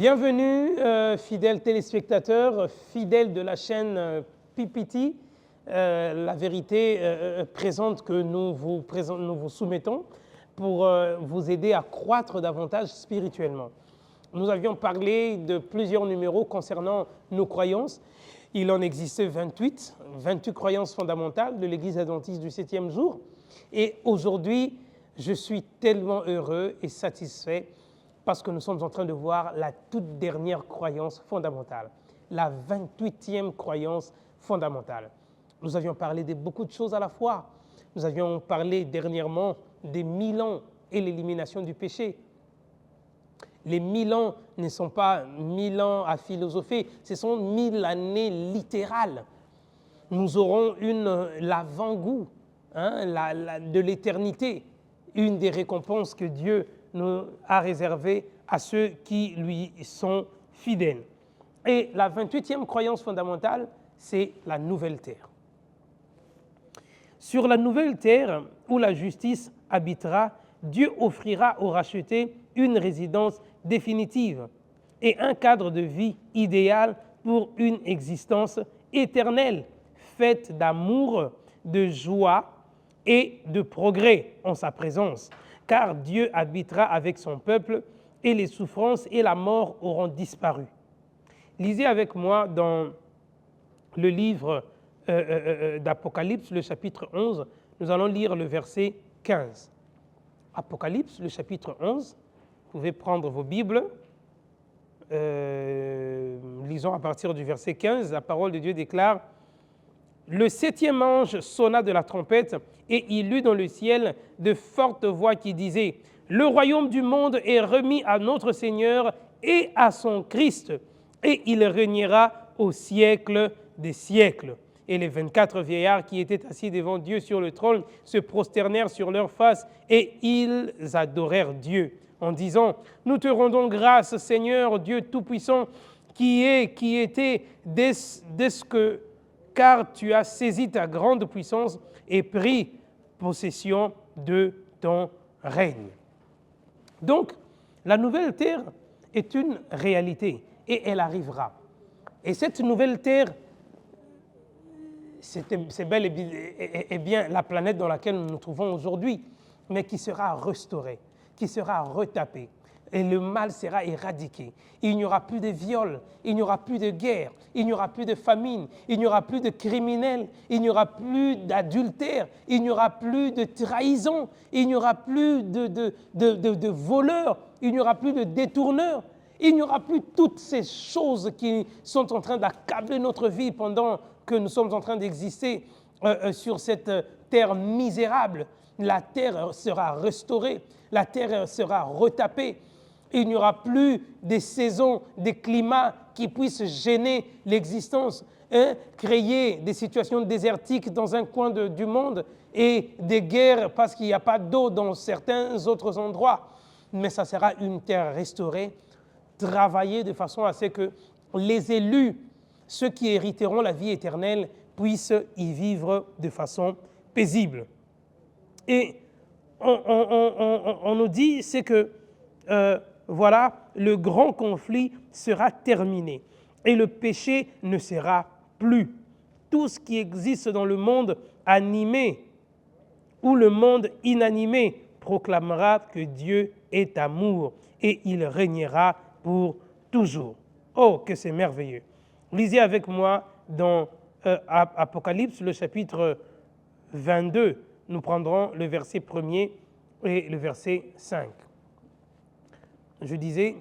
Bienvenue, fidèles téléspectateurs, fidèles de la chaîne PPT, la vérité présente que nous vous soumettons pour vous aider à croître davantage spirituellement. Nous avions parlé de plusieurs numéros concernant nos croyances. Il en existait 28 croyances fondamentales de l'Église adventiste du 7e jour. Et aujourd'hui, je suis tellement heureux et satisfait parce que nous sommes en train de voir la toute dernière croyance fondamentale, la 28e croyance fondamentale. Nous avions parlé de beaucoup de choses à la fois. Nous avions parlé dernièrement des 1000 ans et l'élimination du péché. Les 1000 ans ne sont pas 1000 ans à philosopher, ce sont 1000 années littérales. Nous aurons l'avant-goût de l'éternité, une des récompenses que Dieu nous a réservées à ceux qui lui sont fidèles. Et la 28e croyance fondamentale, c'est la nouvelle terre. Sur la nouvelle terre où la justice habitera, Dieu offrira aux rachetés une résidence définitive et un cadre de vie idéal pour une existence éternelle, faite d'amour, de joie et de progrès en sa présence, car Dieu habitera avec son peuple et les souffrances et la mort auront disparu. Lisez avec moi dans le livre d'Apocalypse, le chapitre 11, nous allons lire le verset 15. Apocalypse, le chapitre 11, vous pouvez prendre vos Bibles, lisons à partir du verset 15, la parole de Dieu déclare « Le 7e ange sonna de la trompette et il eut dans le ciel de fortes voix qui disaient « Le royaume du monde est remis à notre Seigneur et à son Christ, et il régnera au siècle des siècles. » Et les 24 vieillards qui étaient assis devant Dieu sur le trône se prosternèrent sur leur face et ils adorèrent Dieu en disant « Nous te rendons grâce, Seigneur, Dieu Tout-Puissant, qui était, car tu as saisi ta grande puissance et pris possession de ton règne. » Donc, la nouvelle terre est une réalité et elle arrivera. Et cette nouvelle terre, c'est bel et bien la planète dans laquelle nous nous trouvons aujourd'hui, mais qui sera restaurée, qui sera retapée. Et le mal sera éradiqué. Il n'y aura plus de viols, il n'y aura plus de guerre, il n'y aura plus de famine, il n'y aura plus de criminels, il n'y aura plus d'adultère, il n'y aura plus de trahison, il n'y aura plus de voleurs, il n'y aura plus de détourneurs, il n'y aura plus toutes ces choses qui sont en train d'accabler notre vie pendant que nous sommes en train d'exister sur cette terre misérable. La terre sera restaurée, la terre sera retapée. Il n'y aura plus des saisons, des climats qui puissent gêner l'existence, créer des situations désertiques dans un coin du monde et des guerres parce qu'il n'y a pas d'eau dans certains autres endroits. Mais ça sera une terre restaurée, travaillée de façon à ce que les élus, ceux qui hériteront la vie éternelle, puissent y vivre de façon paisible. Et on nous dit, c'est que voilà, le grand conflit sera terminé et le péché ne sera plus. Tout ce qui existe dans le monde animé ou le monde inanimé proclamera que Dieu est amour et il régnera pour toujours. Oh, que c'est merveilleux! Lisez avec moi dans Apocalypse, le chapitre 22. Nous prendrons le verset 1er et le verset 5. Je disais,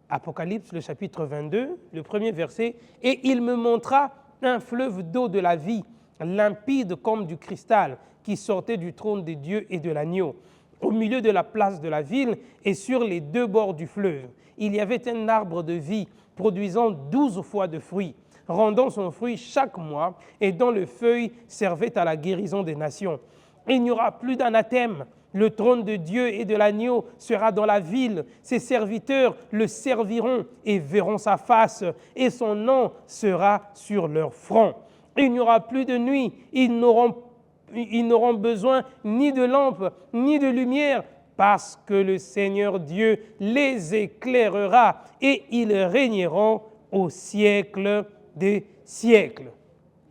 Apocalypse, le chapitre 22, le premier verset, « Et il me montra un fleuve d'eau de la vie, limpide comme du cristal, qui sortait du trône de Dieu et de l'agneau. Au milieu de la place de la ville et sur les deux bords du fleuve, il y avait un arbre de vie produisant 12 fois de fruits, rendant son fruit chaque mois et dont le feuille servait à la guérison des nations. Il n'y aura plus d'anathème. Le trône de Dieu et de l'agneau sera dans la ville. Ses serviteurs le serviront et verront sa face, et son nom sera sur leur front. Il n'y aura plus de nuit. Ils n'auront besoin ni de lampe, ni de lumière, parce que le Seigneur Dieu les éclairera et ils régneront au siècle des siècles.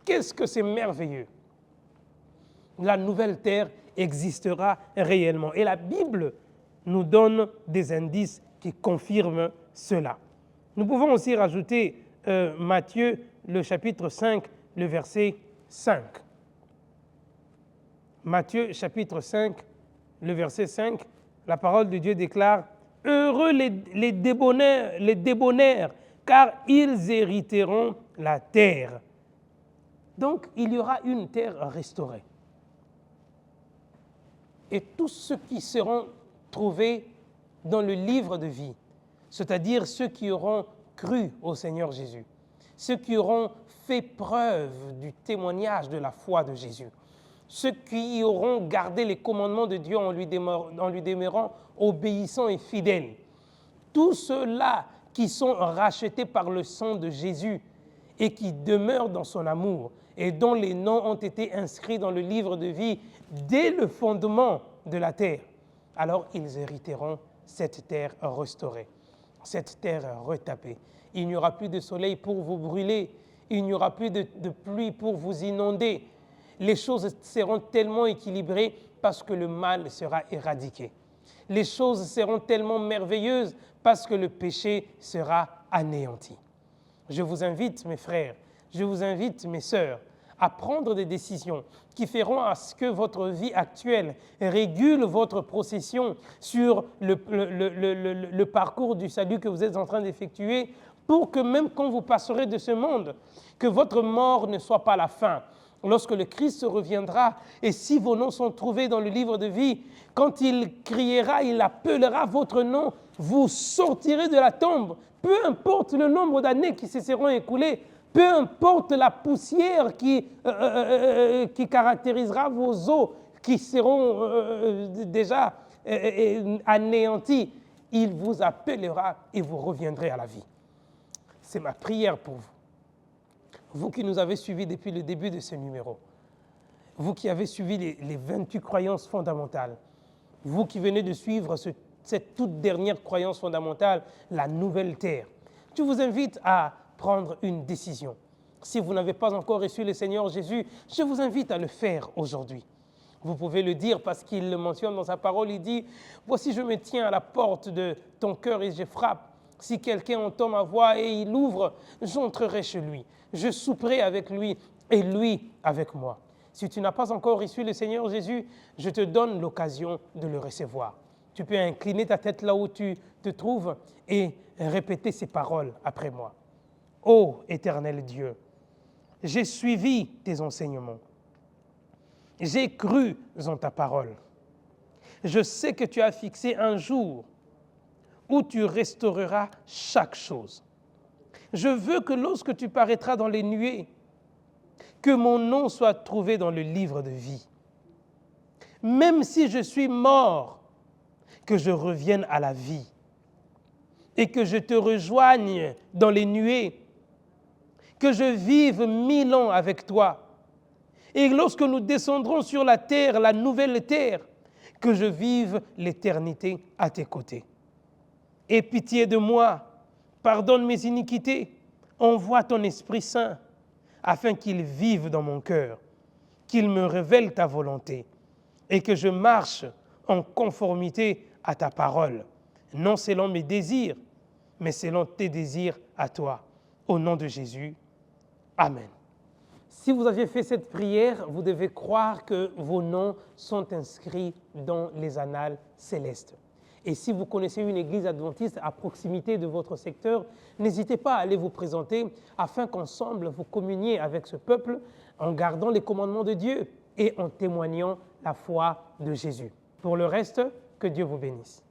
Qu'est-ce que c'est merveilleux! La nouvelle terre existera réellement. Et la Bible nous donne des indices qui confirment cela. Nous pouvons aussi rajouter Matthieu, le chapitre 5, le verset 5. Matthieu, chapitre 5, le verset 5, la parole de Dieu déclare « Heureux les débonnaires, car ils hériteront la terre. » Donc, il y aura une terre restaurée. Et tous ceux qui seront trouvés dans le livre de vie, c'est-à-dire ceux qui auront cru au Seigneur Jésus, ceux qui auront fait preuve du témoignage de la foi de Jésus, ceux qui auront gardé les commandements de Dieu en lui demeurant obéissants et fidèles, tous ceux-là qui sont rachetés par le sang de Jésus et qui demeurent dans son amour et dont les noms ont été inscrits dans le livre de vie dès le fondement de la terre, alors ils hériteront cette terre restaurée, cette terre retapée. Il n'y aura plus de soleil pour vous brûler, il n'y aura plus de pluie pour vous inonder. Les choses seront tellement équilibrées parce que le mal sera éradiqué. Les choses seront tellement merveilleuses parce que le péché sera anéanti. Je vous invite, mes frères, je vous invite, mes sœurs, à prendre des décisions qui feront à ce que votre vie actuelle régule votre procession sur le parcours du salut que vous êtes en train d'effectuer, pour que même quand vous passerez de ce monde, que votre mort ne soit pas la fin. Lorsque le Christ reviendra, et si vos noms sont trouvés dans le livre de vie, quand il criera, il appellera votre nom, vous sortirez de la tombe. Peu importe le nombre d'années qui se seront écoulées, peu importe la poussière qui caractérisera vos os, qui seront déjà anéantis, il vous appellera et vous reviendrez à la vie. C'est ma prière pour vous. Vous qui nous avez suivis depuis le début de ce numéro, vous qui avez suivi les 28 croyances fondamentales, vous qui venez de suivre cette toute dernière croyance fondamentale, la nouvelle terre, je vous invite à prendre une décision. Si vous n'avez pas encore reçu le Seigneur Jésus, je vous invite à le faire aujourd'hui. Vous pouvez le dire parce qu'il le mentionne dans sa parole, il dit « Voici, je me tiens à la porte de ton cœur et je frappe. Si quelqu'un entend ma voix et il ouvre, j'entrerai chez lui. Je souperai avec lui et lui avec moi. » Si tu n'as pas encore reçu le Seigneur Jésus, je te donne l'occasion de le recevoir. Tu peux incliner ta tête là où tu te trouves et répéter ces paroles après moi. Ô éternel Dieu, j'ai suivi tes enseignements. J'ai cru en ta parole. Je sais que tu as fixé un jour où tu restaureras chaque chose. Je veux que lorsque tu paraîtras dans les nuées, que mon nom soit trouvé dans le livre de vie. Même si je suis mort, que je revienne à la vie et que je te rejoigne dans les nuées, que je vive 1000 ans avec toi. Et lorsque nous descendrons sur la terre, la nouvelle terre, que je vive l'éternité à tes côtés. Aie pitié de moi, pardonne mes iniquités, envoie ton Esprit Saint, afin qu'il vive dans mon cœur, qu'il me révèle ta volonté et que je marche en conformité à ta parole, non selon mes désirs, mais selon tes désirs à toi. Au nom de Jésus, Amen. Si vous aviez fait cette prière, vous devez croire que vos noms sont inscrits dans les annales célestes. Et si vous connaissez une église adventiste à proximité de votre secteur, n'hésitez pas à aller vous présenter afin qu'ensemble vous communiez avec ce peuple en gardant les commandements de Dieu et en témoignant la foi de Jésus. Pour le reste, que Dieu vous bénisse.